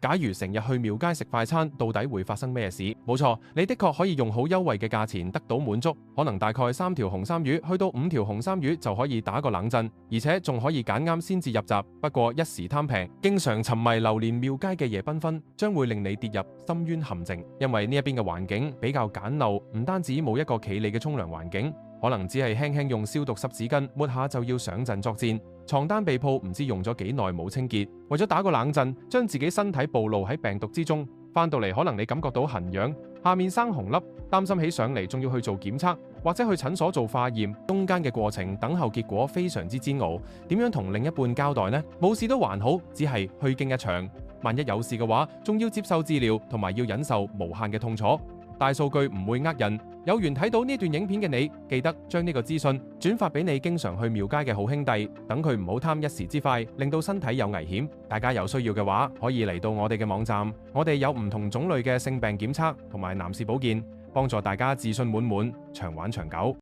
假如成日去廟街食快餐，到底會發生咩事？冇錯，你的確可以用好優惠嘅價錢得到滿足，可能大概3條紅衫魚去到5條紅衫魚就可以打個冷震，而且仲可以揀啱先至入閘。不過一時貪平，經常沉迷流連廟街嘅夜繽紛，將會令你跌入深淵陷阱。因為呢一邊嘅環境比較簡陋，唔單止冇一個企理嘅沖涼環境，可能只係輕輕用消毒濕紙巾抹下就要上陣作戰。床單被鋪唔知用咗幾耐冇清潔，為咗打個冷震，將自己身體暴露喺病毒之中，翻到嚟可能你感覺到痕癢，下面生紅粒，擔心起上嚟仲要去做檢測，或者去診所做化驗，中間嘅過程等候結果非常之煎熬，點樣同另一半交代呢？冇事都還好，只係虛驚一場，萬一有事嘅話，仲要接受治療，同埋要忍受無限嘅痛楚。大數據唔會呃人，有緣睇到呢段影片嘅你，記得將呢個資訊轉發俾你經常去廟街嘅好兄弟，等佢唔好貪一時之快，令到身體有危險。大家有需要嘅話，可以嚟到我哋嘅網站，我哋有唔同種類嘅性病檢測同埋男士保健，幫助大家自信滿滿，長玩長久。